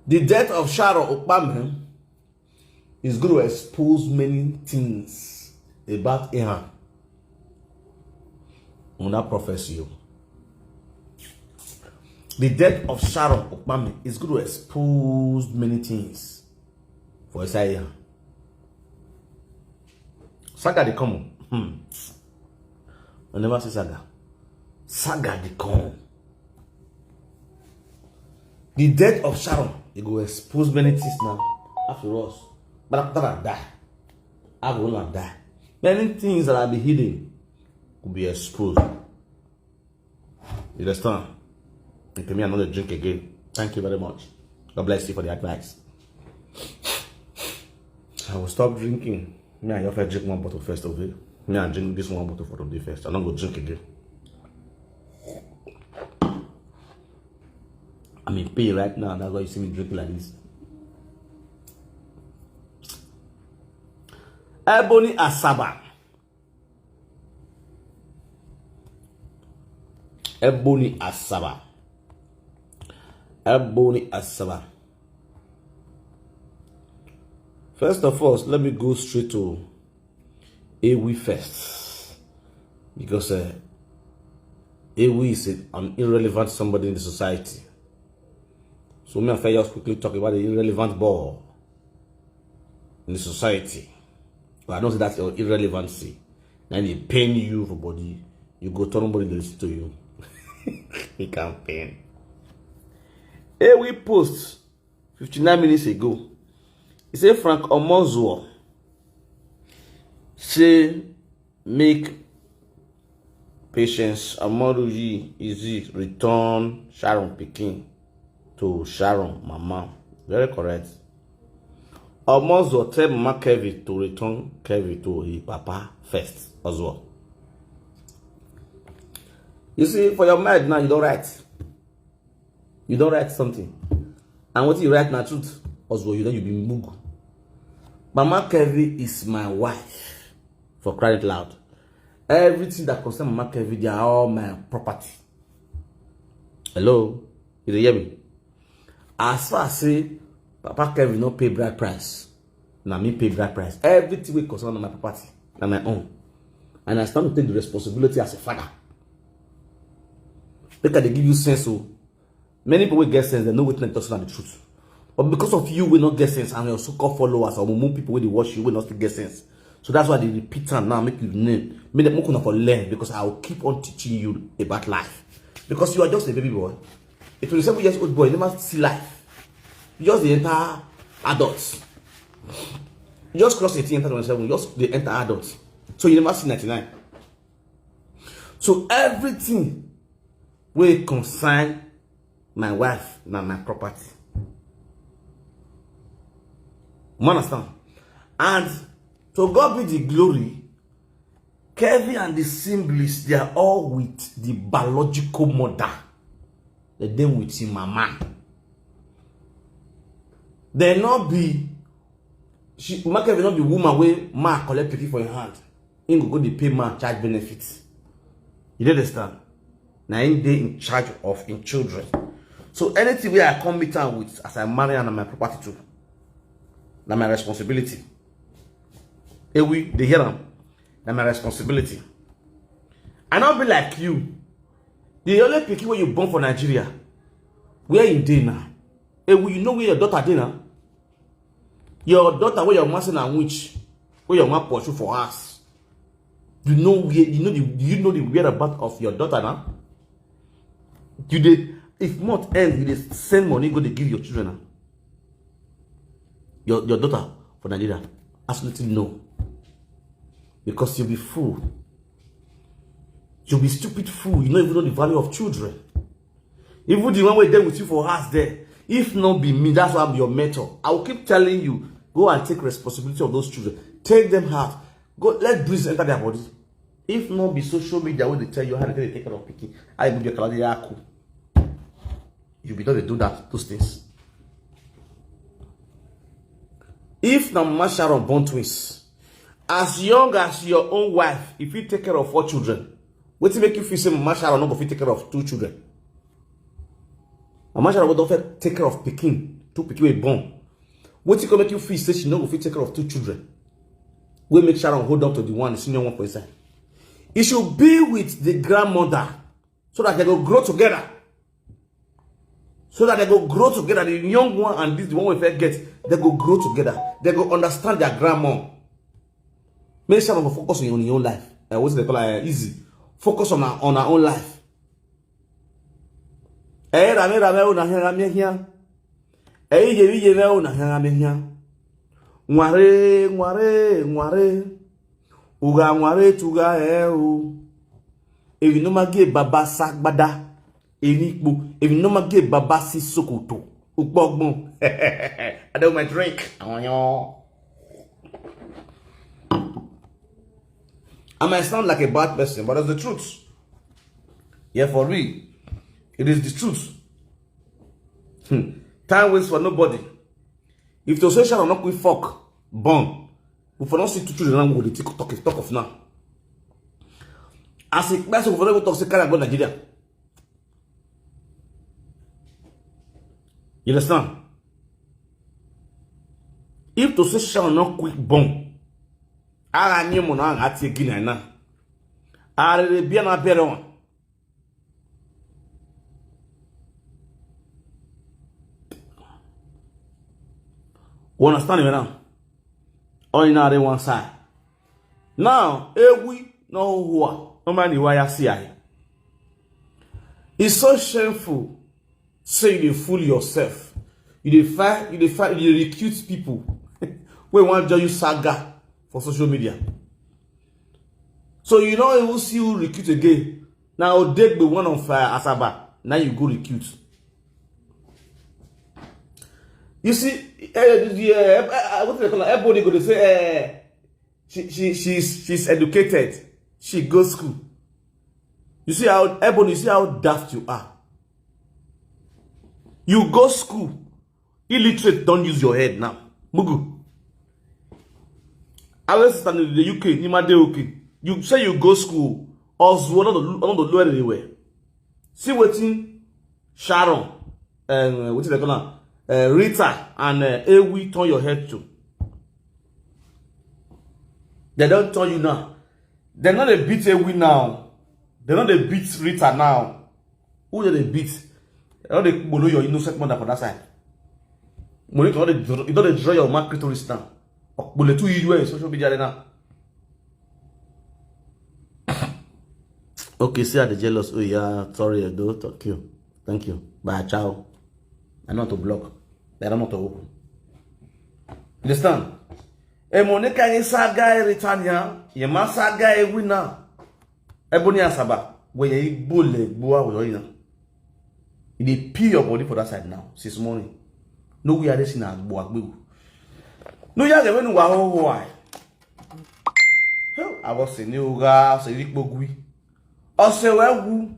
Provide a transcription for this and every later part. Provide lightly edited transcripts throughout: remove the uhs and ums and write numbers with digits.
The death of Sharon OKPAMEN is going to expose many things about Iran on that prophecy. The death of Sharon OKPAMEN is going to expose many things for Isaiah. Saga they come. I never say saga. Saga they come. The death of Sharon, it will expose many things now. After us, but after I die, I will not die. Many things that will be hidden will be exposed. You understand? You can me another drink again. Thank you very much. God bless you for the advice. I will stop drinking. Me and your friend drink one bottle first of it. Me and drink this one bottle for the day first. I'm not going to drink again. I'm in pain right now. That's why you see me drinking like this. Ebony Asaba. Ebony Asaba. Ebony Asaba. First of all, let me go straight to Ewi first. Because Ewi is an irrelevant somebody in the society. So me and Faye just quickly talk about the irrelevant ball in the society. But I don't say that's your irrelevancy. Then they pain you for body. You go tell nobody to listen to you. He can't pain. We post 59 minutes ago. He said Frank Omozuo say make Patience Amoruji easy return Sharon Pikin to Sharon Mama. Very correct. Omozuo tell Mama Kevin to return Kevin to his papa first as well. You see, for your mind now, you don't write. You don't write something. And what you write now, truth, as well, you be mug. Mama Kevin is my wife, for crying loud. Everything that concerns Mama Kevin, they are all my property. Hello? You hear me? As far as say, Papa Kevin no pay bride price. Now me pay bride price. Everything we concern on my property, on my own. And I stand to take the responsibility as a father. Because they give you sense, so many people will get sense, they know what they're talking about the truth. But because of you will not get sense, and your so-called followers or more people will watch you will not get sense. So that's why they repeat and now make you name. Make them more for learn, because I will keep on teaching you about life. Because you are just a baby boy. A 27 years old boy, you never see life. You just the entire adults. You just cross 18 enter 27, just the enter adults. So you never see 99. So everything will concern my wife and my property. You understand? And to God be the glory, Kevin and the siblings, they are all with the biological mother. They then with him mama. They not be Mama Kevin not be woman where ma collect pity for your hand. He go the pay man charge benefits. You understand? Now they in charge of in children. So anything where I come meet with as I marry and my property too. That's my responsibility. Hey, they hear them. That's my responsibility. I not be like you. The only picky where you born for Nigeria. Where you dey now? Hey, you know where your daughter dey now? Your daughter where your master and witch, where your mom pursue for us. You know where do you know the whereabouts of your daughter now? You did if month end, you dey send money go to give your children now. Your daughter for Nigeria? Absolutely no. Because you'll be fool. You'll be stupid fool. You don't even know the value of children. Even the one way there with you for us there. If not be me, that's why I'm your mentor. I will keep telling you, go and take responsibility of those children. Take them out. Go, let breeze enter their body. If not be social media where they tell you how to take care of picking, I will be a you be done to do that, those things. If now Mama Sharon born twins, as young as your own wife, if you take care of 4 children, what to make you feel say Mama Sharon not go fit take care of 2 children? Mama Sharon don't take care of Pekin two pikin wey born. Wetin come make you feel say she no go fit take care of two children? We make Sharon hold on to the one, the senior one for inside. It should be with the grandmother so that they go grow together. So that they go grow together. The young one and this the one we first get, they go grow together. They go understand their grandma. Make Sharon go focus on your own life. What they call her easy. Focus on her own life. Nware uga nware tuga evinomage baba sagbada enikpo evinomage baba si sokoto upogbon. I don't my drink. I might sound like a bad person, but it's the truth. Yeah, for real. It is the truth. Time waits for nobody. If the social are not with fuck, born, we for not see two children with the talk of now. As a person who never talk to go Nigeria. You understand? If the social are not quick born, I am your man at the Guinea now. I will be an appearance. You understand me now? Only now they one side. Now, we no who no man the wire see. It's so shameful. Say you fool yourself. You fight, you recruit people. We want to use saga for social media. So you know you will see you recruit again. Now date be one on fire Asaba. Now you go recruit. You see, what do they call her? Ebony go to say, she's educated. She goes school. You see how Ebony, you see how daft you are. You go school. Illiterate, don't use your head now. Mugu. I was stand in the UK, okay. You say you go school, or one of the lower anywhere. See what's in Sharon, and what's they call her? Rita and Ewi turn your head to. They don't turn you now. They're not a beat Ewi now. They're not a beat Rita now. Who are they beat? They're not they below your innocent mother for that side. You don't draw your market tourist now. But two you in social media now. Okay, see how the jealous. Oh yeah, sorry, I do. Thank you. Bye, ciao. I know how to block. I don't know how to open. Understand? E Monica is saga Ritania. Ye ma saga e winner. Ebony Asaba. Where ye bulle boa with you. You pee your body for that side now. Since morning. No we are this in a boa. No ya get when why. I was saying you guys say bogui. O se wewu.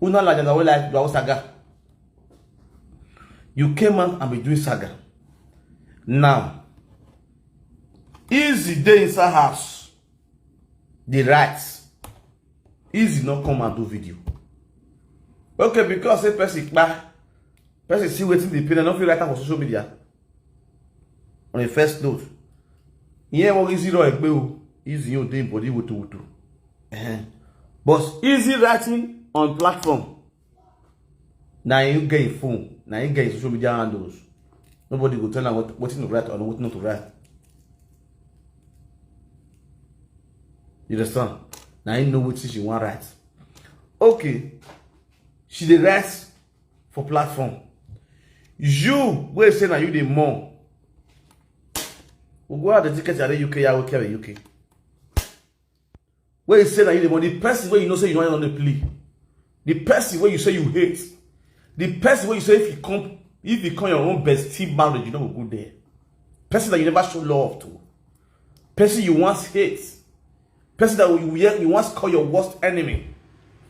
Una la jaga we like do saga. You came out and be doing saga. Now, easy day inside house. The rights. Easy not come and do video. Okay, because a person see waiting the pen, not feel like that for social media. On the first note. Yeah, what easy right easy you doing body with. But easy writing on platform. Now you get a phone. Now you get social media handles. Nobody will tell them what to write or what not to write. You understand? Now you know what she want to write. Okay. She dey write for platform. You will say now you the more. We'll go out the ticket at the UK, I will carry UK. Where you say that you the more, the person where you know say you don't want to play. The person where you say you hate. The person where you say if you come your own bestie marriage, you don't go there. Person that you never show love to. Person you once hate. Person that you once call your worst enemy.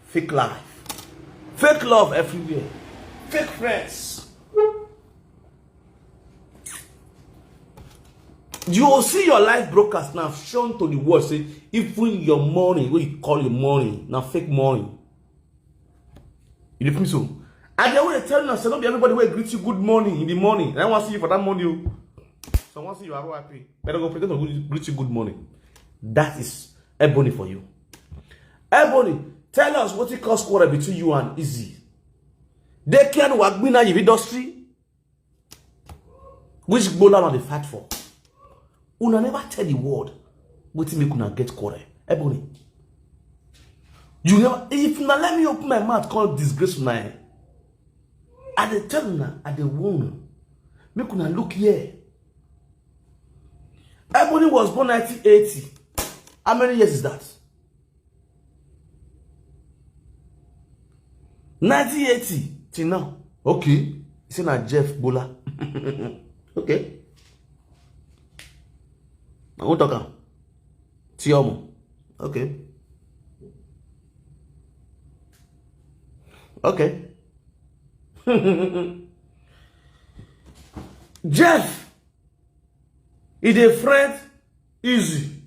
Fake life. Fake love everywhere. Fake friends. You will see your life broadcast now shown to the world. Say, even your money, what you call your money, now fake money. You think so? And they want to tell us, not be everybody will greet you good morning in the morning. And I want to see you for that morning. So once you are happy, better go pretend to greet you good morning. That is Ebony for you. Ebony, tell us what it costs quarrel between you and Izzy. They can work in the industry. Which bola are they fight for? Una never tell the word. What make una get quarrel? Ebony. You never, if una let me open my mouth, call disgrace una. I dey tell una, I dey warn. Make una look here. Ebony was born 1980. How many years is that? 1980 till now. Okay. It's not Jeff Bola. Okay. I won't talk. Tiomo. Okay. Okay. Jeff is a friend easy.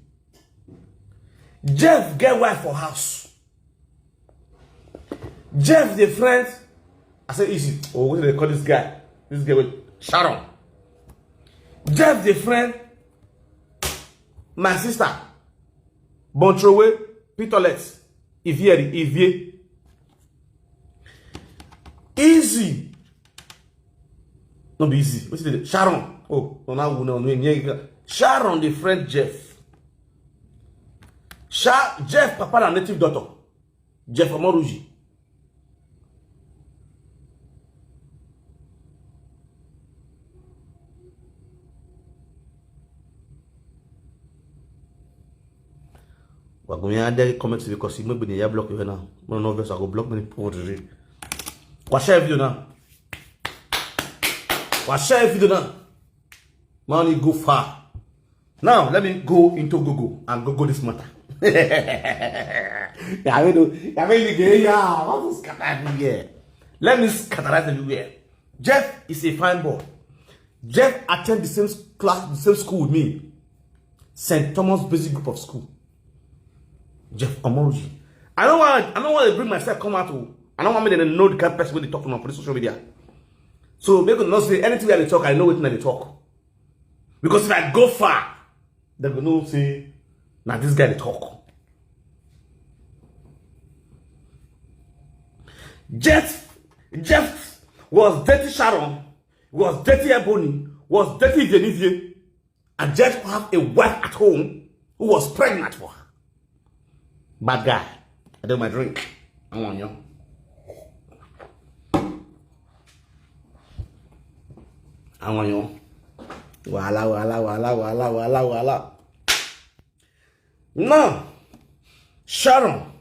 Jeff get wife for house. Jeff the friend. I say easy. Oh, what do they call this guy? This guy with Sharon. Jeff the friend. My sister. Bontrowe. Pitolet. Ivie. Easy. Not be easy. What's it? Sharon. Oh, no. Sharon the friend Jeff. Jeff papa and native daughter. Jeff Omoruji. We're going to add the comments because you may be the block even now. No, I go block many people. Watch share video now. Watch share video now. Money go far. Now let me go into Google and Google this matter. What is scattering here? Let me scatterize everywhere. Jeff is a fine boy. Jeff attend the same class, the same school with me. St. Thomas Basic Group of School. Jeff Omoruji. I don't want to bring myself come out to. I don't want me to know the kind of person when they talk on social media. So make them not say anything that they talk. I know what they talk. Because if I go far, they will not say, now this guy they talk. Jeff was dirty Sharon, was dirty Ebony, was dirty Genevieve, and Jeff have a wife at home who was pregnant for her. Bad guy. I do my drink. I want you. Wala. Now, Sharon,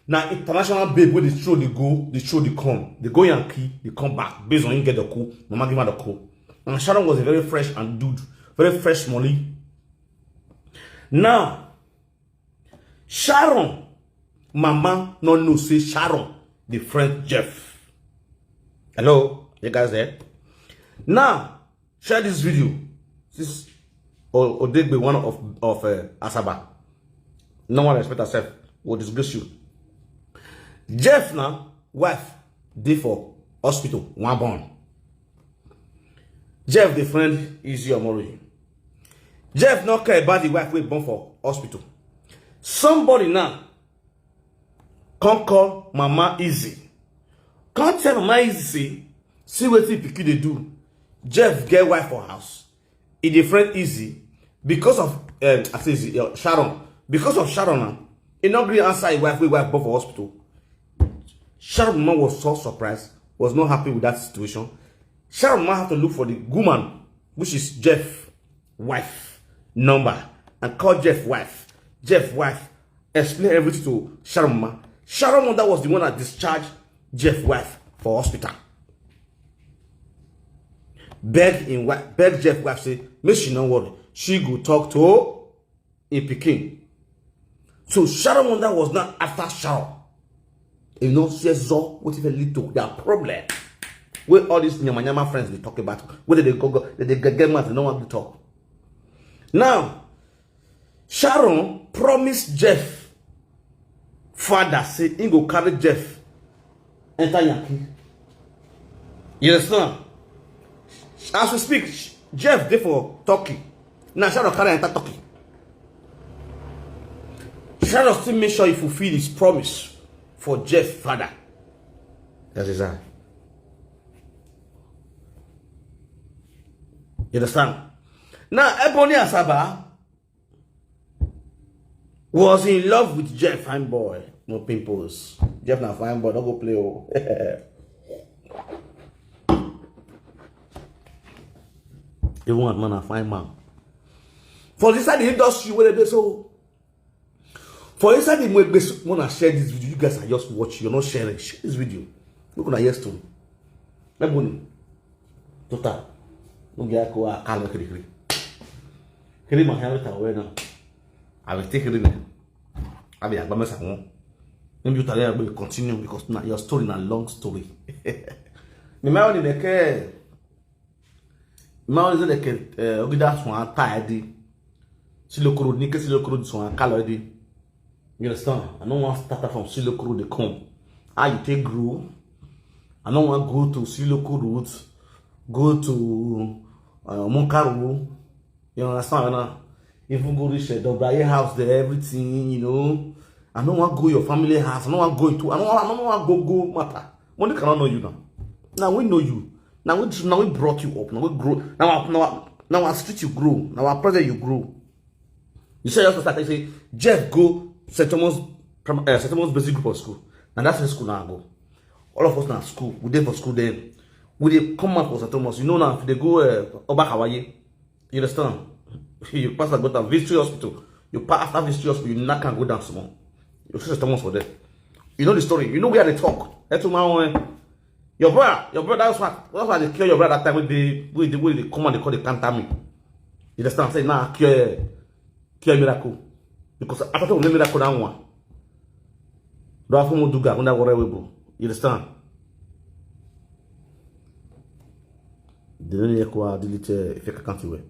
now international babe where they throw they go, they throw they come. They go Yankee, they come back based on you get the call. Mama give her the call. And Sharon was a very fresh and dude, very fresh money. Now, Sharon, Mama no say Sharon, the friend Jeff. Hello, you guys there? Now, share this video. This or did be one of Asaba. No one respect herself will disgrace you. Jeff now, wife, dey for hospital, one born. Jeff the friend is your Mori. Jeff not care about the wife we born for hospital. Somebody now can't call Mama Easy. Can't tell Mama Easy see what they do. Jeff get wife for house. It the friend Easy because of Sharon. Because of Sharon now, he not really answer his wife born for hospital. Sharon mama was so surprised, was not happy with that situation. Sharon mama have to look for the woman, which is Jeff wife number, and call Jeff wife. Jeff wife explain everything to Sharon mama. Sharon mother was the one that discharged Jeff wife for hospital. Beg Jeff wife say, make she not worry. She go talk to a Peking. So Sharon mother was not after Sharon. You know, she saw what if a little their problem. Where all these nyama friends they talk about, whether they go they get mad, they don't want to talk. Now, Sharon promised Jeff father say he go carry Jeff enter Yankee. You understand? As we speak, Jeff there for Turkey. Now Sharon carry enter Turkey. Sharon still make sure he fulfill his promise for Jeff's father. That is that. You understand? Now Ebony Asaba was in love with Jeff, fine boy. No pimples. Jeff na fine boy, don't go play. Oh. Even one man a fine man. For inside the industry where they so. For inside the way wanna share this video, you guys are just watching. You're not sharing. Share this video. Look at your story. Ebony. Total. No get go a call kiri. Kiri my hair ta we na. I will take it in. I be agba mesa won. Maybe you tell me continue because now your story na long story. Me ma oni deke. Ma oni deke ogida so ata edi. Silokoro ni ke silokoro so an call edi. You understand? I don't want to start from silokoro de come. How you take grow? I don't want to go to silokoro route. Go to Monkaru. You understand? Even go reach the Dobraye house there, everything, you know. I don't want to go your family house. I don't want to go into. I don't want to go matter. Money cannot know you now. Now we know you. Now we brought you up. Now we grow. Now our street you grow. Now our present you grow. You say you start. You say Jeff go St. Thomas Basic Group of School. And that's the school now go. All of us now school. We there for school then. We dey come out for St. Thomas. You know now if they go Obakawaye. You understand? You pass and go to Victory Hospital. You pass after Victory Hospital, you not can go down small. You see St. Thomas for there. You know the story. You know where they talk. That's my your brother, that's why they kill your brother that time when they come and they call the canter me. You understand? Say nah cure miracle. Because after the miracle that one. Do I form duga under whatever. You understand? They don't delete if you can't do it.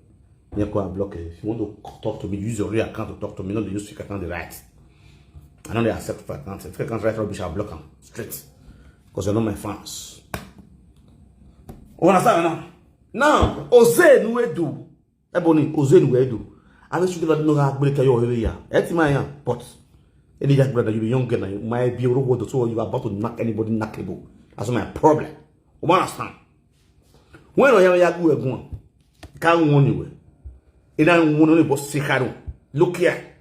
You block it. If you want to talk to me, use your real account to talk to me. Not the use fake account, the right. I know they accept fake account. If fake account right rubbish, I'll block them straight. Because you're not my fans. You understand now? Now, Oze Nuedu. Ebony, Oze Nuedu. I wish you never know how to break your area. It's my but any young brother, you're younger now. You might be a robot, so you're about to knock anybody knockable. That's my problem. You understand? When I am going, can't warn you. And I want to boss Sikaro. Look here,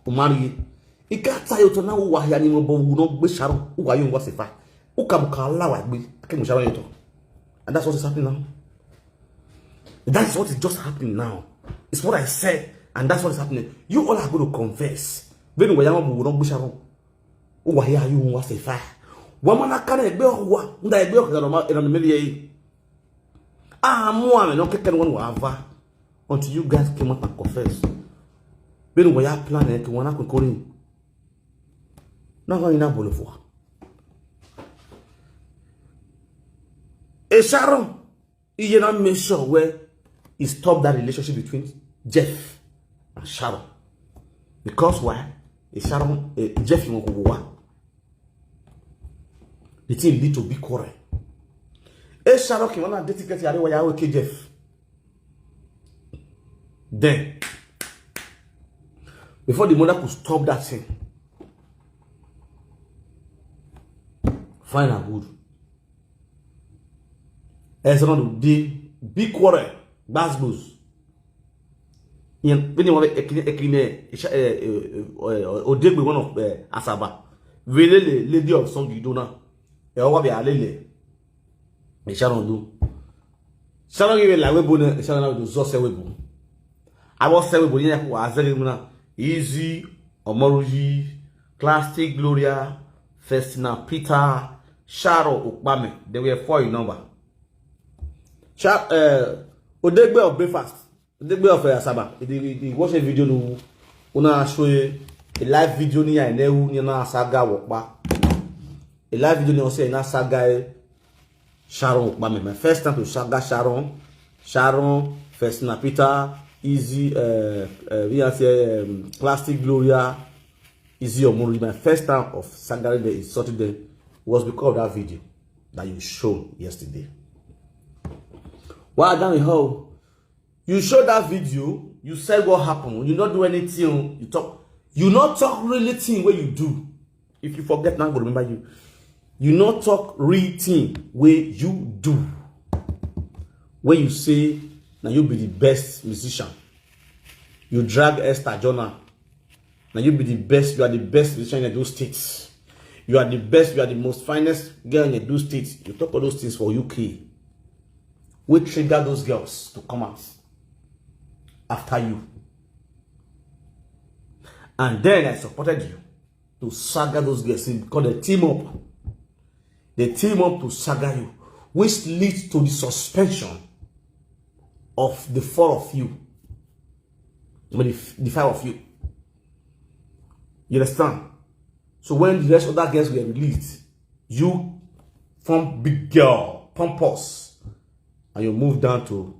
Umari. It can't tell you to know why you will not be Sharon. Who are you? What's the fact? Who can allow me? I can Sharon you. And that's what is happening now. That's what is just happening now. It's what I said, and that's what is happening. You all are going to confess. When we are not be Sharon. Who are you? What's the fact? Woman, I can't be what? I be in the media. Moi, no can one have until you guys came out and confess. When we are planning to one calling. Not going to Bolivar. A Sharon, he not make sure where he stopped that relationship between Jeff and Sharon. Because why? A Sharon, Jeff, you want the thing need to be correct. A Sharon came on and dedicated to Jeff. Then, before the mother could stop that thing, fine and good. As on the big quarrel, Basbos. When you want a Odegbe one of Asaba, really lady of song you do now. Ewa be alele. Me Sharon do. Sharon give la webo na Sharon do zo se webo. Abo se webo yen ko azeli mu na easy Omoruji, Plastic Gloria, Festina Peter, Sharon OKPAMEN. They were 4 in number. Odegbe of breakfast. Odegbe of Asaba. The watch a video no una show a live video ni ya newu ni na saga wokpa. A live video ni on say na saga Sharon OKPAMEN. My first time to saga Sharon, Festina Peter, Easy we are say Plastic Gloria, Easy Omoruji. My first time of saga the insulted them was because of that video that you showed yesterday. Why down with her? You showed that video, you said what happened. You not do anything. You talk. You not talk really thing where you do. If you forget, now I'm gonna remember you. You not talk real thing where you do. Where you say, now you be the best musician. You drag Esther Jonah. Now you be the best. You are the best musician in those states. You are the best. You are the most finest girl in those states. You talk all those things for UK. We trigger those girls to come out after you. And then I supported you to saga those girls because they team up. They team up to saga you, which leads to the suspension of the four of you. The five of you. You understand? So when the rest of that girls were released, you from big girl, pompous, and you move down to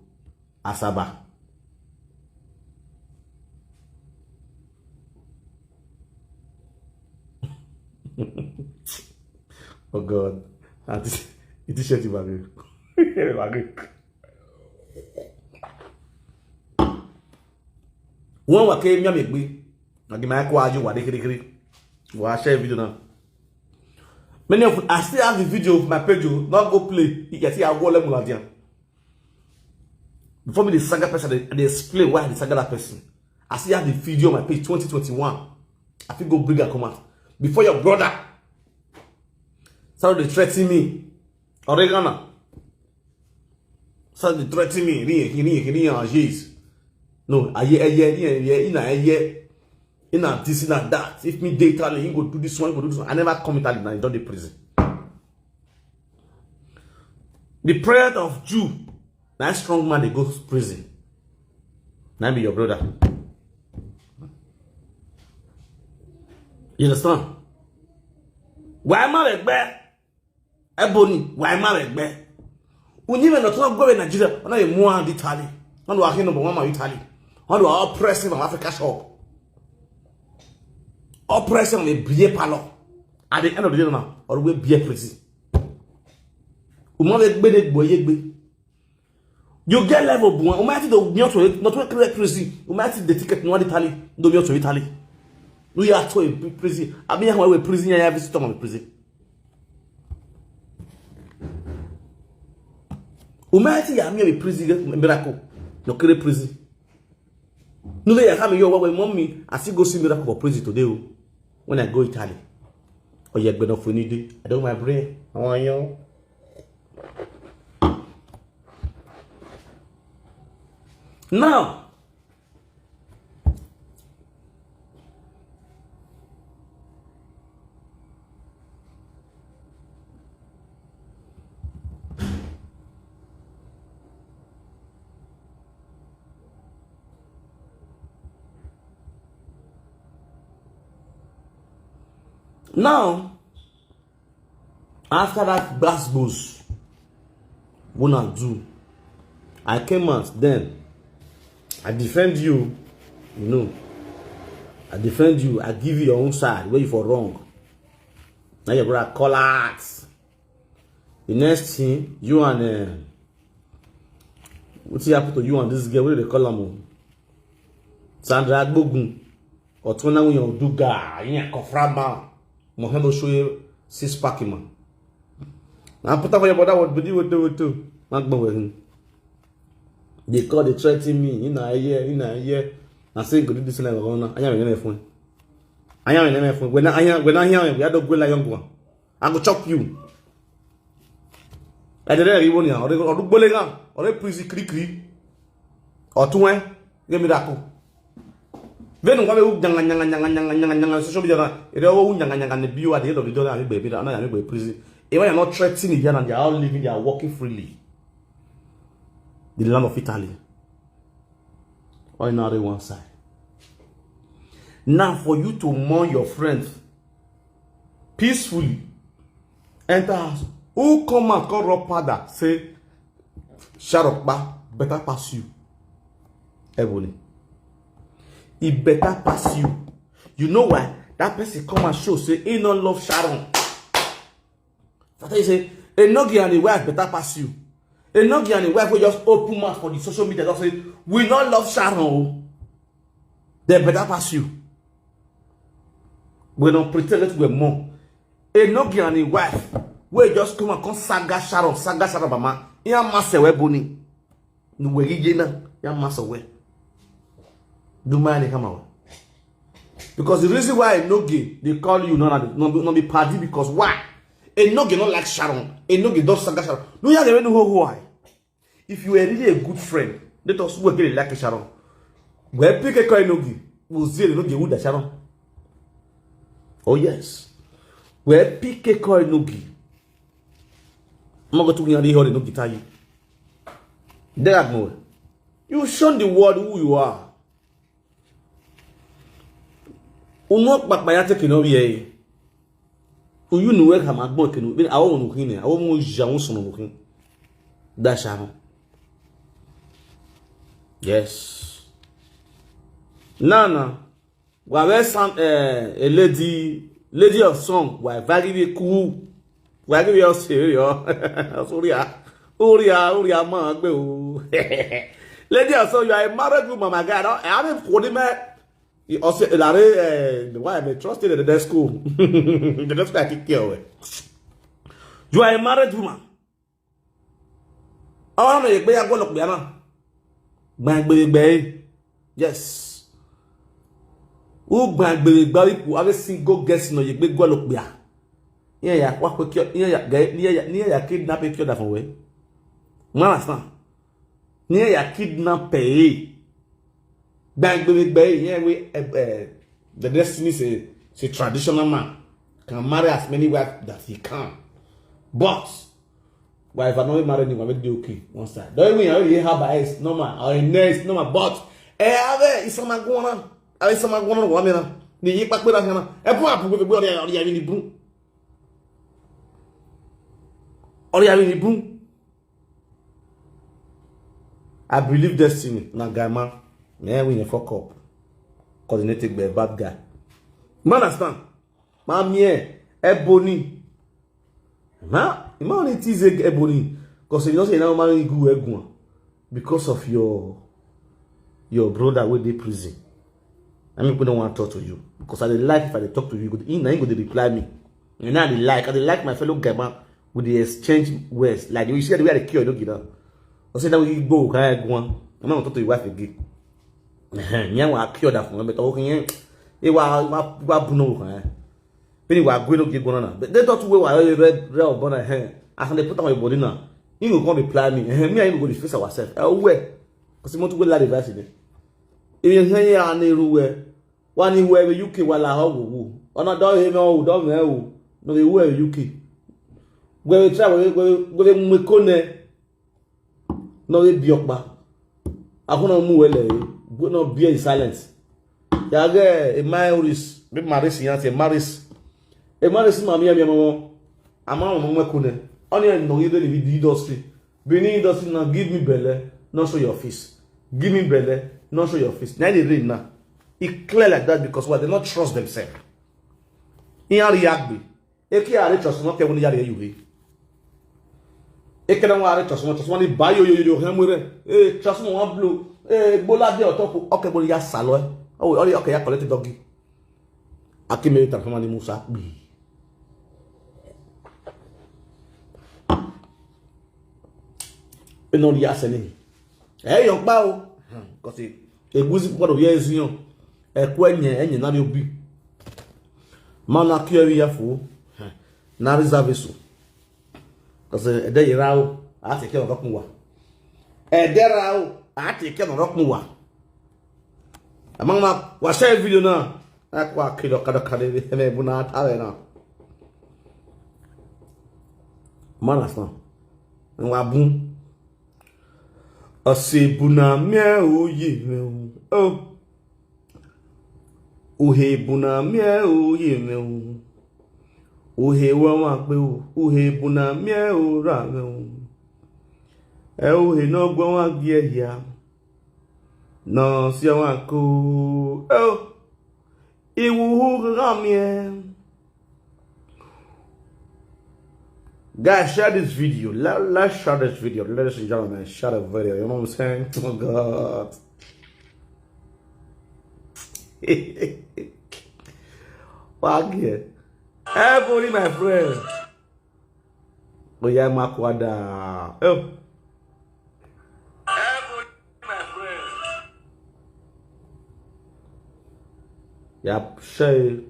Asaba. Oh God. It is shit you one wa came me make na give my kwa aju wa de kiri. We'll share video now. Many of I still have the video of my page. Not go play. You can see I go level again. Before me the saga person, they explain why the saga that person. I still have the video on my page 2021. I think go bring a comment. Before your brother started threatening me. Oregana. Started threatening me. No, I in a this, in a that. If me date Italy, he go do this one, go do this one. I never come Italy now, he don't do prison. The prayer of Jew, that strong man, they go to prison. Now be your brother. You understand? Why am I like that? Ebony, why am I like that? We even not go in Nigeria, when I am more Italy. When do I hear number one Italy? When do I oppress him on Africa shop? Oppression with beer palo. At the end of the day now, or we beer prison. You get level boy. You might do not to prison. You might the ticket no Italy. Do to Italy. We are to prison. I mean how we prison. I have visited on prison. You might ya me prison miracle. No create prison. No they have your way mommy. I still go see miracle for prison today. When I go Italy, or you're going to need it. I don't my brain. How are you? Now, after that bass boost, what I do, I came out then. I defend you, you know. I defend you. I give you your own side where you for wrong. Now your brother call out. The next thing, you and what's happened to you and this girl? What do they call them? Sandra Bogun. Or Tona we on Duga. Yeah, Koframa. Mohelo show you 6-pack man. Now put up your brother what do you do? They call they threaten me in a year. I say go do this like one. I am in phone. I am in phone. When I hear we have to go like young one. I go chop you. I did it even now. Or do bolega or prison kri or two give me that. Then what we nyanga social media it all nyanga the view at the end of the day and baby that na be prison. Even you are not threatening again and they are all living, they are walking freely. The land of Italy. Ordinary one side. Now for you to mourn your friends peacefully, enter house. Who come out call rob father say Sharon better pass you. Ebony. He better pass you. You know why? That person come and show say he not love Sharon. Father say a no and the wife better pass you. A no and a wife will just open mouth for the social media and say, we not love Sharon. They better pass you. We don't pretend that we're more. A no and a wife will just come and saga Sharon, mama. Ya massa Ebony. No way, ya massa way. Do mind come out. Because the reason why a no gay, they call you not be party because why? A no gay not like Sharon. A no gay don't saga Sharon. No, you have to know why. If you are really a good friend, let us work it like Sharon. Where pick a coin no gay, will zero no gay with the Sharon. Oh yes. Where pick a coin no gay. I'm not going to hear the no guitar you. There no. You show the world who you are. Unok back by taking over here. You know where I'm at working. I won't win. I won't Johnson looking. That's Sharon. Yes. Nana. Where some a lady of song. Why very cool. Why give you serious? Uria, man. Lady of song, you are a married woman, my God. I haven't put him at. He also why am I trusted at the school? The next guy kick you away. You are a married woman. Oh no, you be a go look piano. Bang. Yes. Who bang who have a single guest no you be go look piano. Yeah, what quick near ya kidnap it that way. Man, near ya kidnap Bang, yeah, the destiny is a traditional man. Can marry as many wives that he can. But, wife are not married him, I make the okay. One side. Don't mean I already have a is normal, or a nurse normal, but, it's a man going on. I saw my one woman. The year back with us, a pop with the body or the having the boom. Or the having the boom. I believe destiny, Nagama. Yeah, we fuck up. Coordinated by a bad guy. You understand? Mamie, Ebony. It is Ebony. Because you don't say now man go egg because of your brother with the prison. I mean, people don't want to talk to you. Because I like if I talk to you, you ain't going to reply me. And now I like my fellow gamer with the exchange words. Like you see the way I kill you, know. I say that we go, I'm not talk to your wife again. Nyawa killed that from me talking. They were buno. Penny were going to get going on. But they thought we were red bonnet hair. As they put on my body now. You will come reply me. And me, I will go to face ourselves. Oh, where? Because you want to go like the varsity. If you say, I need to one in where UK while I have woo. Or not, don't know. No, they were UK. Where we travel, where we cone. No, they be up back. I want to move. Would not be in silence. Yage a Maris, be Maris, a Maris, mammy, a mamma kune. Only no either the industry. Benin industry now give me belly, not show your face. Give me belly, not show your face. Now they read now. It's clear like that because why they not trust themselves. In a react be. Eki are trust not when you be. Eki don't want trust one buy you hammer. Trust no one blue. Bola de otop okay bol ya salo oh okay ya collect doggy akime transforma ni musa bi eno ya sene yon pa o because eguzi podo ye ezion eku enye na bi obi mana kiori ya fu na reserve so because ede yira o ati ke odokun wa edera o I take care of rock more. Among my was video now. That's why I kill a bunat arena. Manasna. And what boom? A say buna meow ye. Oh, hey buna meow ye. Oh, hey, well, oh, hey buna meow ram. Oh, he no go on here. No, see one cool. Oh, he will ram here. Guys, share this video. Let's share this video. Ladies and gentlemen, share the video. You know what I'm saying? Oh, God. Fuck yeah. Ebony, my friend. Oh, yeah, Makwada. Oh. Ebony, my friend. Yep, share.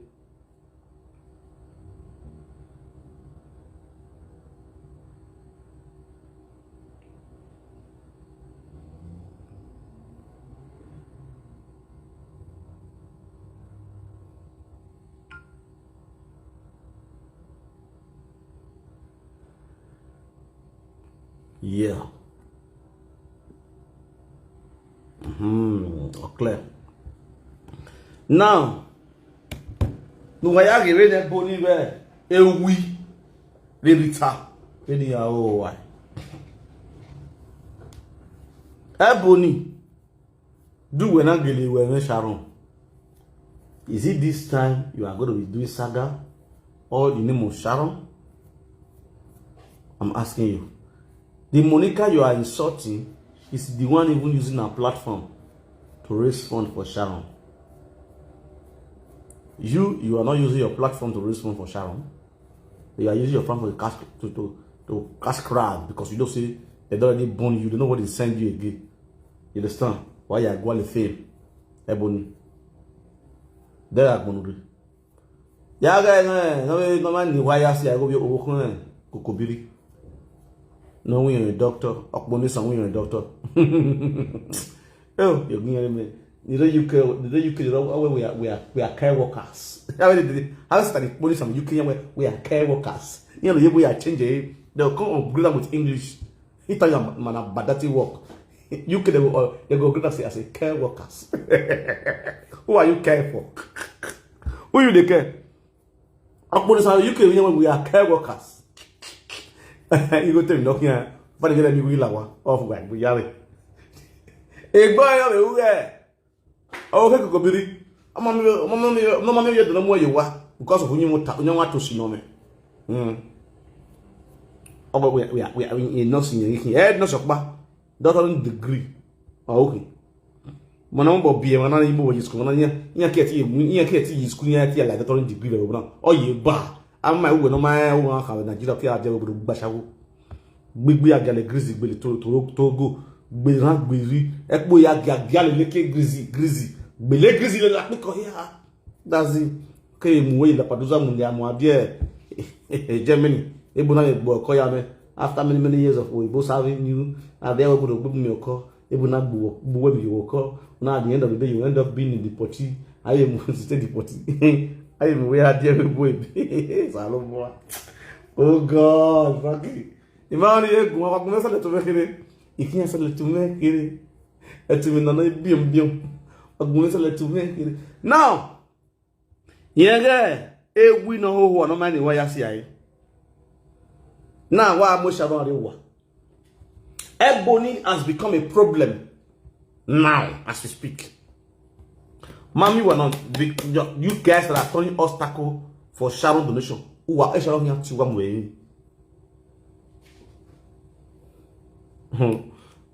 Yeah. Okay. Now, no why you read that Ebony where we really tap. Really why? Ebony, do when I get it when Sharon. Is it this time you are going to be doing saga or the name of Sharon? I'm asking you. The Monica you are insulting is the one even using our platform to raise funds for Sharon. You are not using your platform to raise funds for Sharon. You are using your platform to cash crowd because you don't say they don't already burn you. They know what they send you again. You understand? Why you are going to fail? Ebony. There are going to do. Yeah, guys, no man, why I say I go be over Kokobiri. No, we are a doctor. Okboni san we are a doctor. Oh, you're going me. The UK, we are care workers. How study police and UK we are care workers. You know, we are changing. They'll come upgrade with English. He tell you man badati work. UK they go grade us as a care workers. Who are you care for? Who you they care? Okboni san UK we are care workers. You go tell me nothing. But you let me will off way. We are it. A boy over there. Oh, hey, Kokobiri. No, mamma, you don't know where you are because of when you want to see no me. Oh, but we are in nursing. Head nurse of ba. Doctoral degree. Oh, okay. Monambo be a man in is school. You can't school like doctoral degree. Oh, you ba. I'm my own, my own, how Nigeria with Bashaw. Big grizzly, Togo, Biran, Bizi, Ekboya, Gallic, grizzly, Bele grizzly, like Nicoya. That's it. Came way la Paduza Mundiamo, dear Germany, Ebona Bokoyame. After many years of we both having you, are there able to book me a call, Ebona Buweb you will call. Now at the end of the day, you end up being in the potty. I am going to stay the potty. I am where dear boy. Oh God, fuck it. If I only go up to make it, you can't sell it to make it. It's me no bium. I'm going to let to make it. Now, yeah, we know who no man why I see. Now, why am Sharon Rewa? Ebony has become a problem now as we speak. Mommy, were not you guys that are turning obstacle for Sharon donation. Who are Sharon here to one way?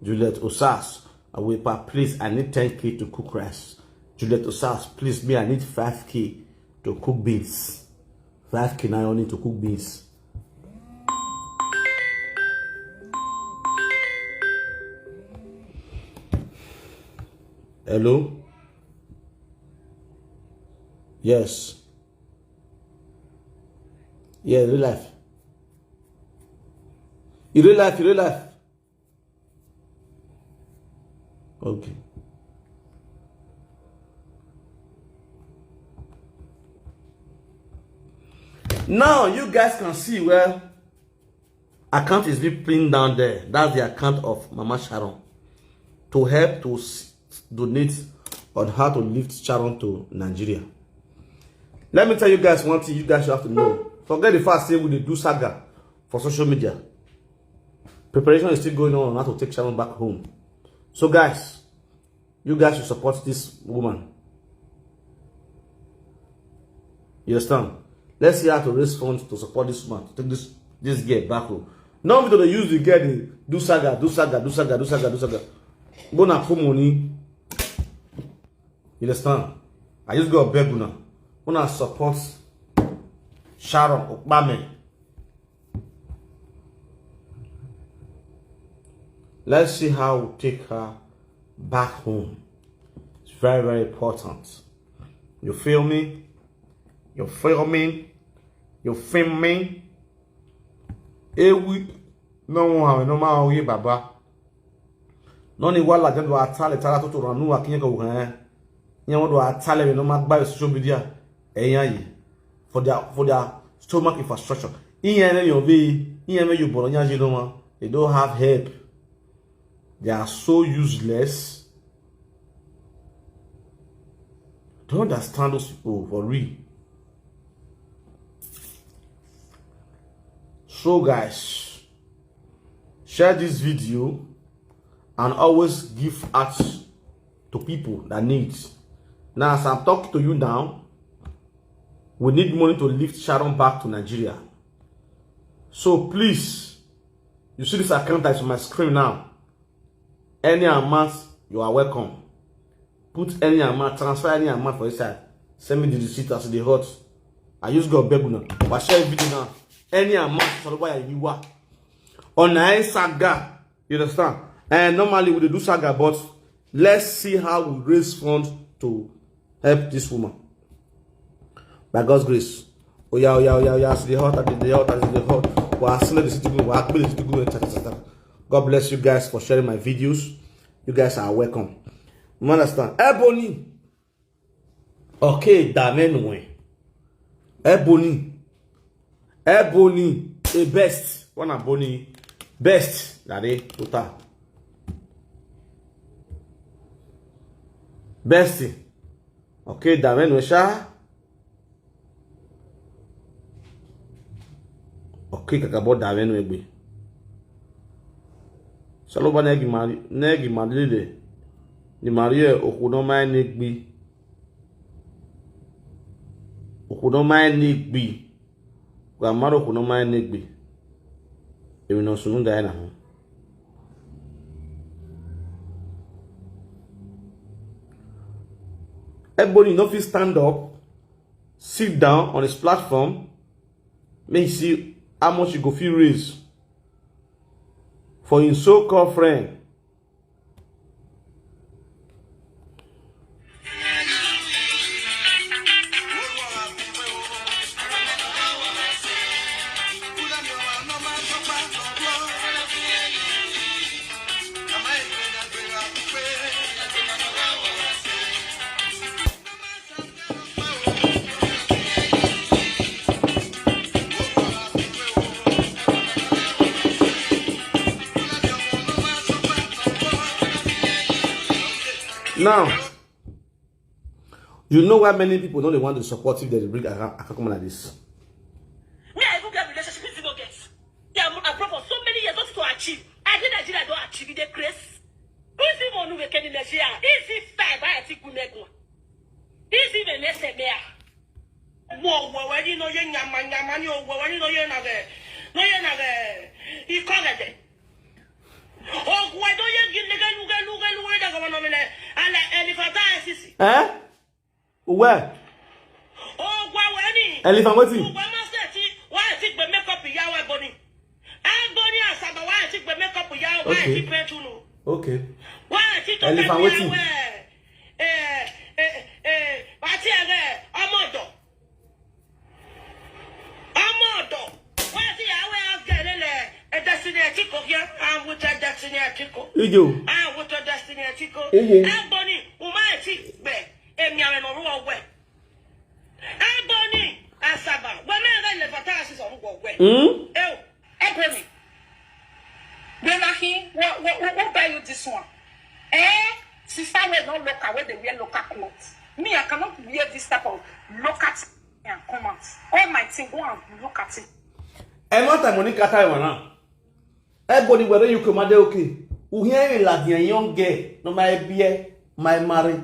Juliet Osas, Awepa, please, I need 10K to cook rice. Juliet Osas, please, me, I need 5K to cook beans. 5K now I need to cook beans. Hello? Yes. Yeah, real life. Real life. Okay. Now you guys can see where account is being pinned down there. That's the account of Mama Sharon to help to donate on how to lift Sharon to Nigeria. Let me tell you guys one thing you guys have to know. Forget the fact say we dey do saga for social media. Preparation is still going on how to take Sharon back home. So guys, you guys should support this woman. You understand? Let's see how to raise funds to support this woman, to take this this girl back home. Now we don't use the girl to do saga. Gonna put money. You understand? I just got a beg now. Wanna support Sharon OKPAMEN. Let's see how we take her back home. It's very, very important. You feel me? You feel me? You feel me? Ewi no one no ma oye baba. No ni wala den do atale tara to ranu akinye ko han. Yen wo do atale no ma gba social media eyan yi for their stomach infrastructure. Iyan you be iyan me you boro nya je no ma. They don't have help. They are so useless. Don't understand those people for real. So guys, share this video and always give out to people that need. Now as I'm talking to you now, we need money to lift Sharon back to Nigeria. So please, you see this account that's on my screen now. Any amount, you are welcome. Put any amount, transfer any amount for inside. Send me the receipt as the hot. I just got baby now. But share video now. Any amount for why you are on a saga. You understand? And normally we do saga, but let's see how we raise funds to help this woman. By God's grace. Oh yeah. See the hot, the hot. Well, I still the city go. God bless you guys for sharing my videos. You guys are welcome. You understand? Ebony. Okay, damn way. Ebony, a best. One Ebony, best. Daddy, total. Best. Okay, damn way, sha. Okay, kakabo damn way be. Saloba negi madlide ni marie okunoma negbi kwa maro okunoma negbi ewi no sunu da na ho Ebony no fit stand up, sit down on his platform, make you see how much you go fit raise for his so-called friend. Now, you know why many people don't want to support if they bring a come like this. Me, I even get relationship with no girls. Yeah, I brought for so many years not to achieve. I did Nigeria don't achieve the grace. Who's even who can in Nigeria? Is it fair by a tick with Negro? Is even less than there? Whoa, when you know you're Yaman, when you know you're not there. No, you're not there. You call it. Oh, why don't you get the look at the government and elephant? Eh? Where? Oh, why? Elephant waiting. Why I think the makeup Yawa Ebony? Ebony as why I think the makeup Yawa, why I think Petuno. Okay. Why I think elephant waiting. Amodo. Why I think I will get a destiny article here. I'm with a destiny article. I'm with a destiny article. Ebony, who might think back, and you're in a raw way. Ebony, Asaba, when I never passes on what way. Oh, Ebony. When I hear, what buy you this one? Sister will not look away the wear local clothes. Me, I cannot wear this type of local and comments. All my thing, go and look at it. And what time Monica time everybody whether you come okay. Who hear like a young girl, no my beer, my marry.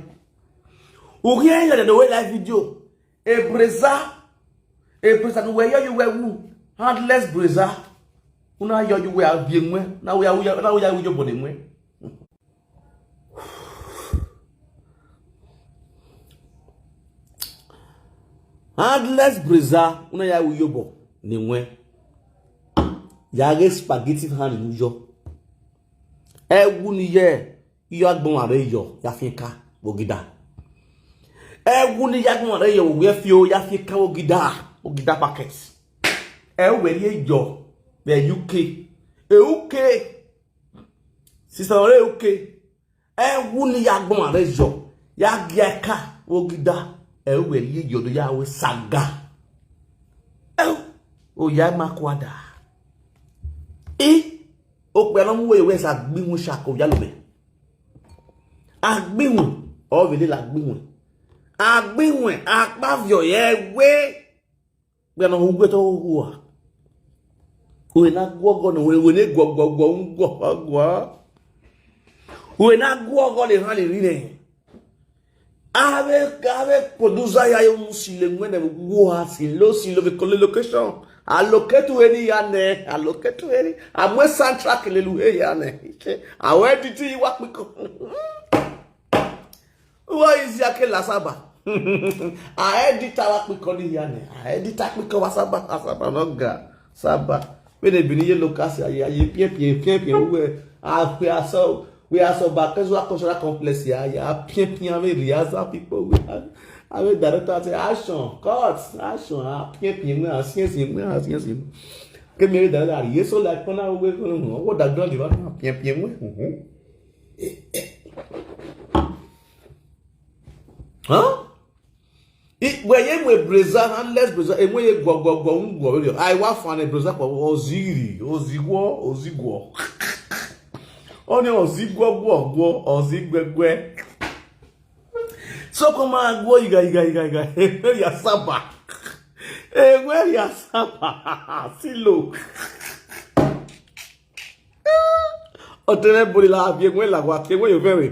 Who hear the way live video. A breza no where you were woo. handless breza. Una you we are being now we are with your body. Handless breza, una ya with your bo. Nimwe. Yage spaghetti hand in yo. Wuni ye, you are going to yo, Yafika, Wogida. Wuni yagun are yo, we feel Yafika Wogida packets. Where ye yo, the UK. UK. Sister, UK. Wuni yagun are yo, Yagiaka Wogida. Where ye yo, the Yahweh Saga. Oh, Yamakwada. O pe no we sa gbihun sako yalobe agbihun o vele la gbihun agbihun apavio ye we pe no ugwe to huwa we na gwogo no we ne gwogo ngwa we na gwogo le han le ri ne ave producer ya yo musile ngwene wo asilo silo be location allocate to any yane allocate to any amwe soundtrack lelu yane awe titi wa piko why is yake la saba a editor wa piko ni yane a editor piko wa saba no ga saba we dey bini ye location ye pien we are so back as wa cultural complex ya pien we riaza people we avec directeur c'est action course action pien ancien que me dans la so la qu'on a on da grand diva pien hein it where we breza handless breza e mo ye gwo I wa fan e breza ko ozigwo oni ozigwo ozigwegwe. So come on, go, iga. Ya saba. Where ya saba? Silo. Otene boli la bien la wa ke yo very.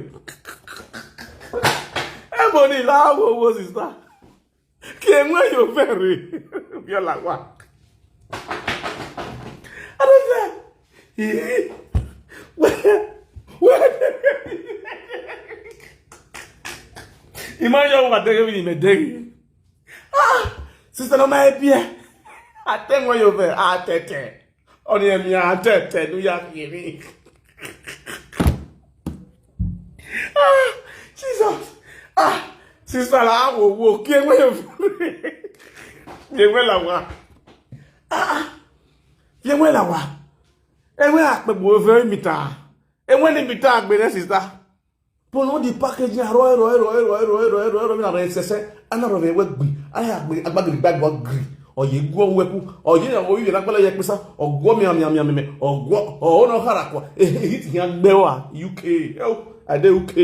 Boli la wo sister. Ke yo very. Bien la wa. I don't say. Imagine what they me dey. Sister no my bien. Attend what you ver. Tete. On y mi tete nu ya kiri. Jesus. Sister la wo ki en yo. Bien la wa. Bien la wa. We akpe bo very mita. When the mita agbe sister. Pour the packaging ro na resese ana ro we gbi aya agbe agbagiri gbagbo gri oye guo wepu oye na wo yi na gbala ye pesa ogwo mi ogwo o no harako hit yan gbewa UK ade UK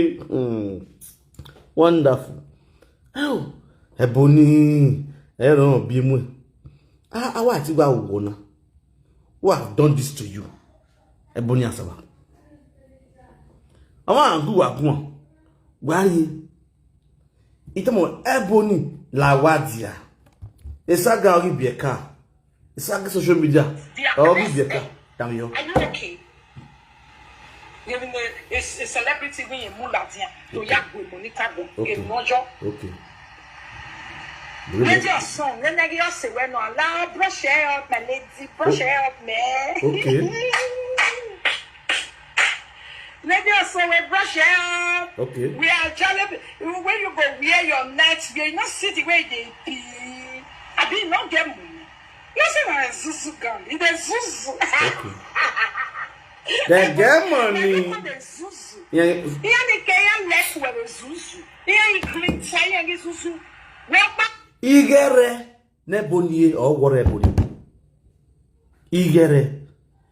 wonderful Ebony eron bi mu awa ti gba wo na who have done this to you Ebony Asaba. Ama ngu wa gun gwari itamo Ebony la wadia esaga ori bieka esaga social media ori bieka damyo are you okay? Even a celebrity when you mulatia to yakwe monicabo in mojo okay Lady your song then I just say when no allow brush hair up my lady brush hair up me okay Maybe also we brush hair. Okay. We are jolly. When you go wear your nets, we are not sitting where they pee. I did not get money. You say my zuzu gun. It is zuzu. Okay. They get money. Yeah. Here the Kenyan left where the zuzu. Here you clean China and zuzu. Igere neboniye or what Ebony. Igere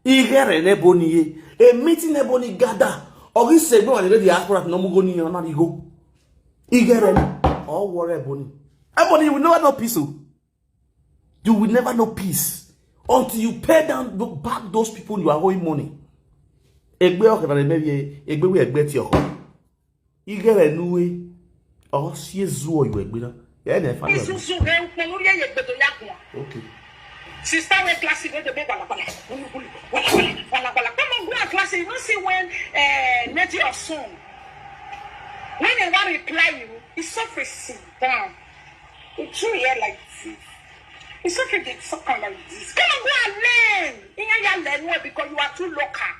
neboniye. A meeting Ebony gather. Or he said, no, the diaspora no go ni na go. Igere or what Ebony. Ebony, you will never know peace. You will never know peace until you pay down back those people you are owing money. Egbe o kana mebi egbe we egbe ti oko. Igere nuwe o sie zuo you egbe na. Ya na fa. Isusu re npo lori egbe to yakun. Okay. Sister went classic, went the big wala. Come on, go and classic. You don't see when Nettie or son. When they want to reply you, it's so sit down. It's true here like this. It's okay to something like this. Come on, go and learn. You learn well because you are too local.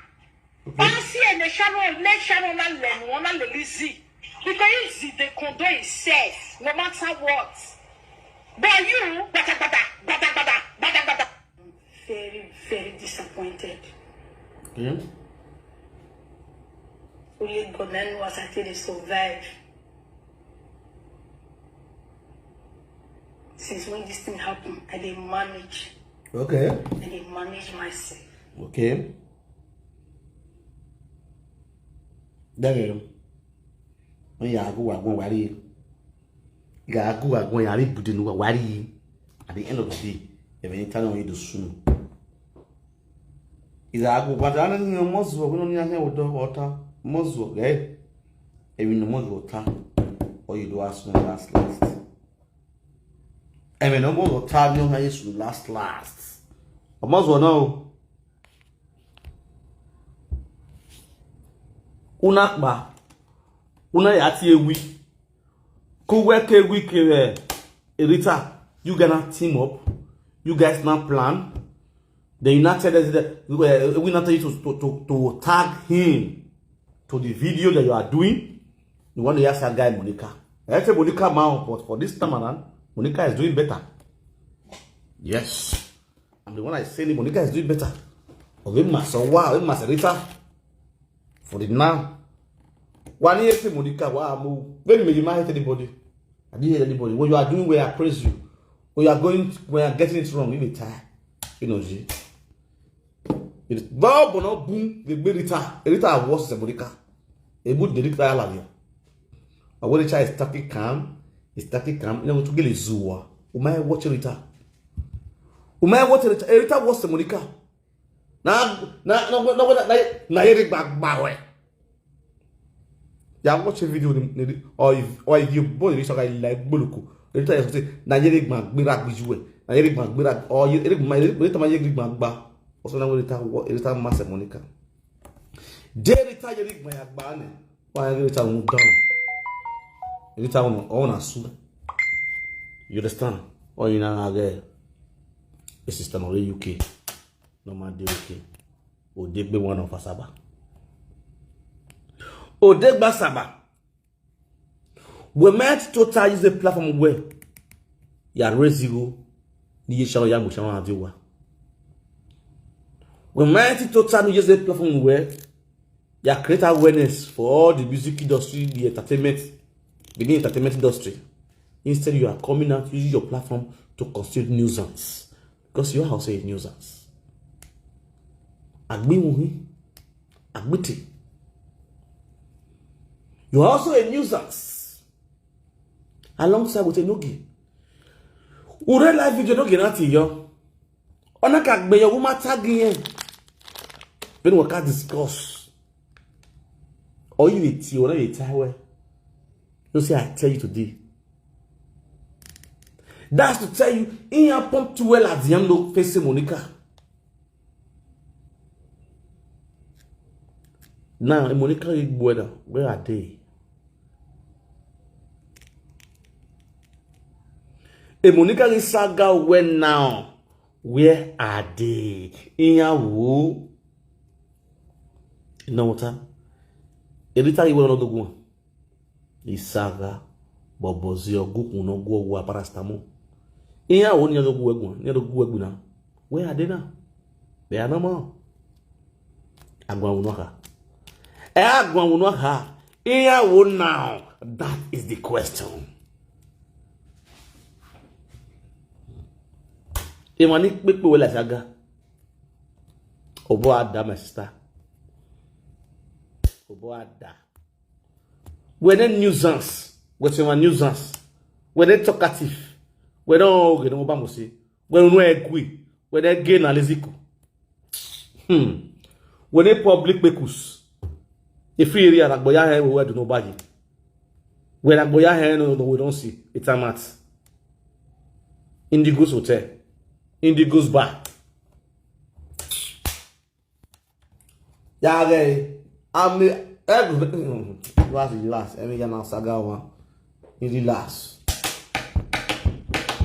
Fancy and the Sharon, let Sharon learn one and the lazy. Because easy they condone itself, no matter what. But you, very, very disappointed. Yeah. Only God knows how to survive. Since when this thing happened, I didn't manage. Okay. I didn't manage myself. Okay. There. When you go worry. You go worry budin worry. At the end of the day, if any time you do soon. Is a go but I don't know most of when you hear water. Most of eh. Even the most water or you do as soon last. I mean, no more time you have to last. Almost one now. Unakba. Una yati ewi. Ko work a week Erita. You gonna team up. You guys now plan. The United we not tell you to tag him to the video that you are doing. You want to ask that guy Monica. I say Monica man, but for this time around, Monica is doing better. Yes. And the one I say Monica is doing better. Okay, Rita. For the now. One year say Monica, wow, when you might hate anybody. I didn't hate anybody. What you are doing where I praise you. When you are going when you are getting it wrong, you be tired. You know, G. It is boom, the Rita was Monica. A good director alive. I want to try static calm. It's static calm. You know to get a zoo. Umay watch Rita. Umay watch Rita. Rita was Monica. Na Eric back. Ya watch a video or if you boy this guy like Buluku. Rita is say na Eric man gbera bijuwe. Na Eric man gbera or Eric man Rita man Eric man gba. Also na Rita mass Monica. Rita Eric man agba ne. Why Rita won down. Rita on asu. You understand? Or you know again. A system of the UK. Normal day UK. O degbe one of Asaba. O degba Saba. We meant to use the platform where ya raise zero. Ni Sharon ya mushawan adiwa. We meant to use the platform where ya create awareness for all the music industry, the entertainment industry. Instead, you are coming out using your platform to constitute nuisance. Because your house is nuisance. Admit it. You are also a nuisance. Alongside with a nogi. Ure live video no genati yo. Ona kagbe yo woman tagging. Then we can discuss. Or you eat or you tie. You see, I tell you today. That's to tell you, in your pump too well at the end of facing Monica. Now, Monica is weather. Where are they? Monica is saga when now. Where are they? In your woo. You know what? Every time you want to go. Isaga bobozi oguku no go wa parastamo. Iya woni yo go egun, ni do go egun na. Where are they now? They are no more. Agwa unoka. Agwa unoka. Iya won now. That is the question. Imani pepe wala saga. Obo ada my sister. Obo ada. When they nuisance, what's your nuisance? When they talkative, when they don't bamusi, when they agree, when they gain aliziku. When they public bekus, a free area like boya hair we do nobody. When like boya hair no we don't see it's a mat. Indigo's hotel, Indigo's back. Yeah, I'm last. I mean, you're not saga one. In the last.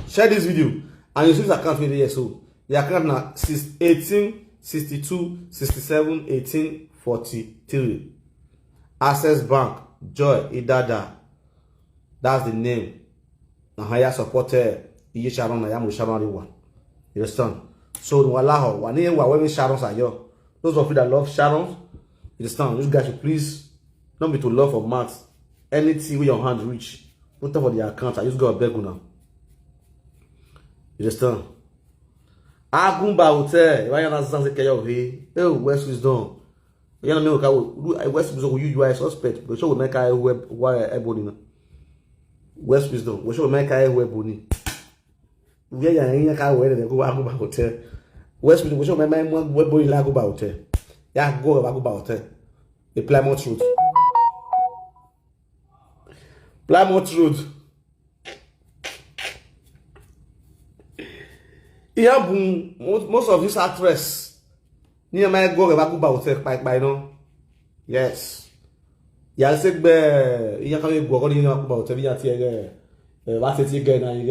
Share this video and you see this account with the so the account now 18 62 67 18 43. Access Bank Joy Idada. That's the name. Now higher supporter Sharon one. You understand? So Walaho, one name where Sharon's are yo. Those of you that love Sharon, you understand? Those guys should please don't be to love for maths. Anything with your hand reach. Put up for the account. I just got a beg now. You understand? Agumba hotel. Why you not saying say your way? Oh, West Wisdom. You know me. West Wisdom. You are suspect. But show make I why Ebony. West Wisdom. We show make I Ebony. We are here. Can't wait. They go Agumba hotel. West Wisdom. We show make Ebony la Agumba hotel. Yeah, go Agumba hotel. The Plymouth Road. Plymouth Road. Yeah, boom. Most of these actresses near my go about hotel by no. Yes. Yeah, said be you can go on about hotel via tie what it again and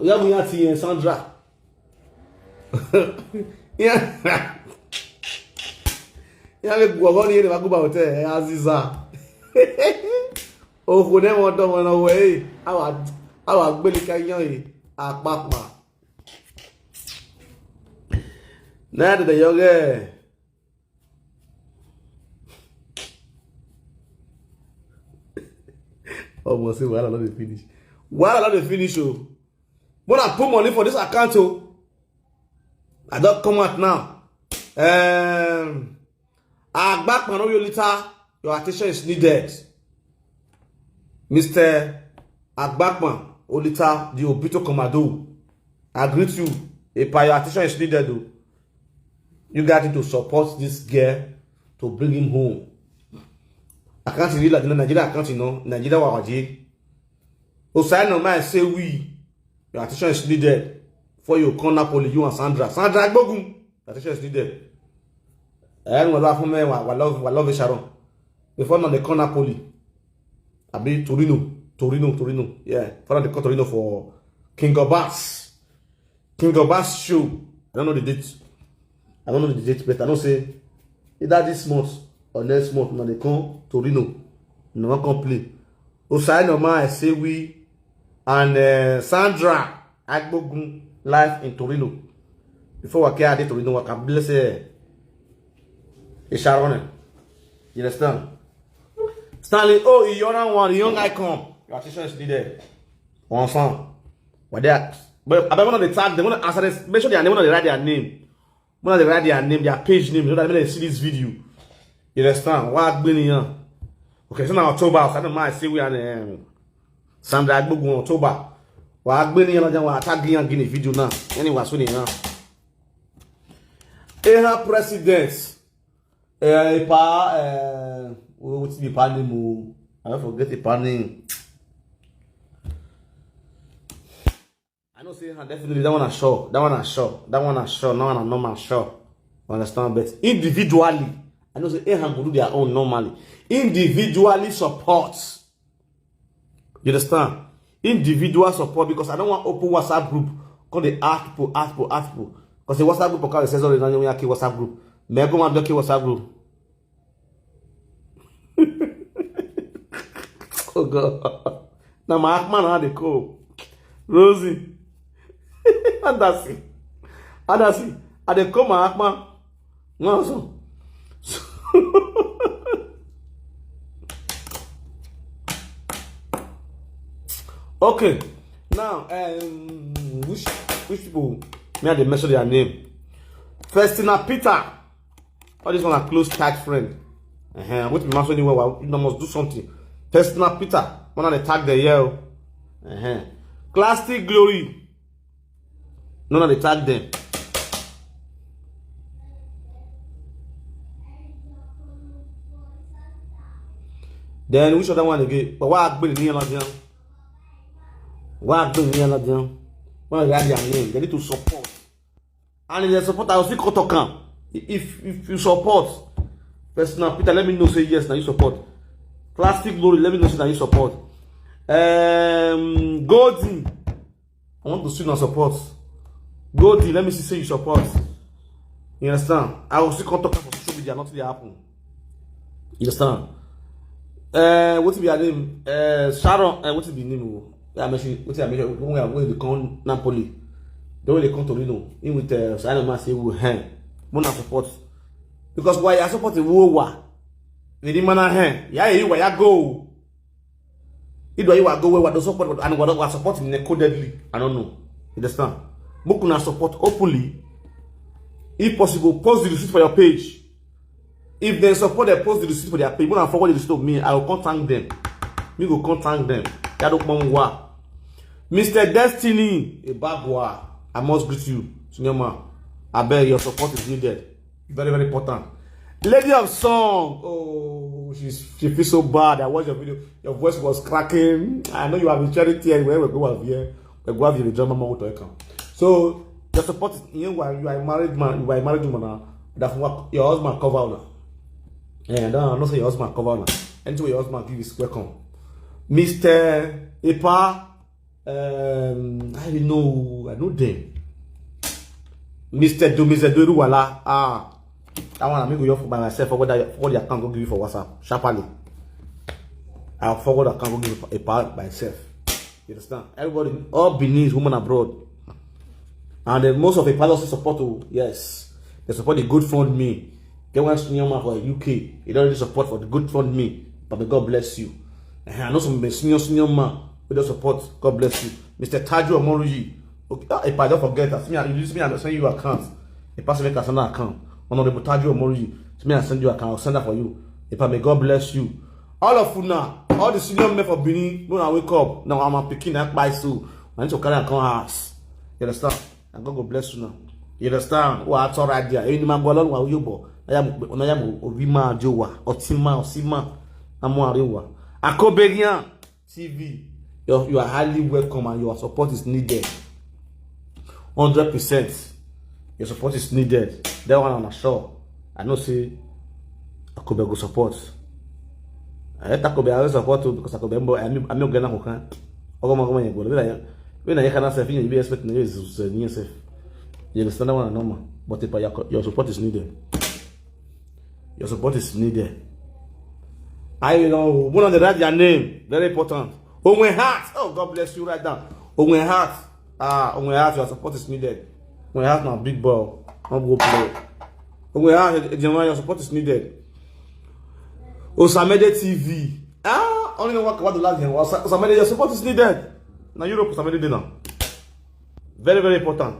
yeah, we are seeing Sandra. Yeah. Yeah, we go on here about hotel Aziza. Oh, who never don't run away. Our Belika a papa. Now the yoga. Almost say, well, I love the finish. Well, I love the finish. Oh, when I put money for this account, oh, I don't come out now. I back my later. Your attention is needed, Mr. Agbakman. Olita, the Obito Komado. I greet you. Epa, your attention is needed though. You got to support this girl to bring him home. I can't see like Nigeria, I can't know. Nigeria wawaji. Osai no man say we. Your attention is needed. For you call Napoli, you and Sandra. Sandra Gbogum. Attention is needed. And we love Sharon. Before now they call Napoli. I be Torino. Yeah. For the Torino for King of Bass. King of Bass show. I don't know the date. But I don't say either this month or next month. Now they come Torino. No one can play. Osai no man I say we and Sandra Agbogun live in Torino. Before I can Torino, I can bless Sharon. You understand? Stanley, oh, you're not one, the young guy come. Your attention is needed. One song. What that? But I want to tag, they want to answer this. Make sure they write their name. When they write their name, their page name, so that when they see this video. You understand? What been here? Okay, so now October, I don't mind, see we are Sandra Agbogun October. What been here, I tag you and give a video now. Anyway, so now. Eha president. Epa, what's the name? I forget the name. I know say definitely that one is sure. That one is sure. That one is sure. No one is normal sure. You understand? But individually, I know say Ehan go do their own normally. Individually support. You understand? Individual support because I don't want open WhatsApp group. Call the ask people. Because the WhatsApp group because it says already now you WhatsApp group. Me go man block WhatsApp group. Oh God. Now my man how they call Rosie. Adasi. I dey come my akma. No so. Okay. Now which people may they mention their name? Festina Peter. All this one are close tight friend. What me mention anywhere you must do something. Festina Peter. One of the tag the yell. Classic Glory. None of the tag them. Then which other one again? But what I been here now? Why don't you know them? When they have their name, they need to support. And if they support, I will still talk on. If you support, personal Peter, let me know say yes, now you support. Plastic Glory, let me know say now you support. Goldie, I want to see now support. Goldie, let me see say you support. You understand? I will still talk on for social media, nothing happen. You understand? What will be her name? Sharon, what will be the name? I mentioned what I mentioned when they come Napoli. The way they come to Reno, in with I don't know say we hand. Mona support. Because why I support the war? The demand hand. Yeah, you where you go. It where you go where the support and what support in codedly. I don't know. You understand? Book na support openly. If possible, post the receipt for your page. If they support, they post the receipt for their page. When I forward the receipt of me, I will contact them. Me go contact them. Mr. Destiny Ebagwa, I must greet you. Sinyama, I bet your support is needed. Very, very important. Lady of Song. Oh, she feels so bad. I watched your video. Your voice was cracking. I know you have a charity and where we go out here. We go out here, the German mom to come. So your support is you are a married man. You are a married woman now. That's what your husband cover now. And I don't say your husband cover now. Anyway, your husband give his welcome. Mr. Epa, I know them. Mr. Doruwala, that one I'm going to go by myself. Forward the account, go give you for WhatsApp. Sharply, I'll forward the account, go give you Epa by myself. You understand? Everybody, all Benin's women abroad, and then most of the also support. Yes, they support the Good Fund Me. They want to know for UK. They don't really support for the Good Fund Me, but may God bless you. I know some senior man with the support. God bless you. Mr. Taju Omoruyi. Okay, if I don't forget, you send me and send you account. A person can send an account. Honorable Taju Omoruyi. Me and send you account. I'll send that for you. If I may God bless you. All of you now, all the senior men for Benin, when I wake up, now I'm picking that by so. I need to carry a house. You understand? And God bless you now. You understand? What's all right there? Any man go along with you, I am Ovima Joa, Osima, Amoariwa. Akoberian TV, you are highly welcome and your support is needed. 100%. Your support is needed. That one I'm sure. I know say Akobe go support. I let Akobe I support too because Akobe I'm not gonna hook. Ogoma you go. When I can say you be expect na yourself. You understand that one normal. But your support is needed. Your support is needed. I know one of the write your name, very important. Onwe Heart, oh God bless you right now. Onwe Heart, Onwe Heart, your support is needed. Onwe Heart now big ball, not go play. Onwe Heart, your support is needed. Osamede TV, only know what the last game. Osamede, your support is needed. Now Europe, Osamede now. Very, very important.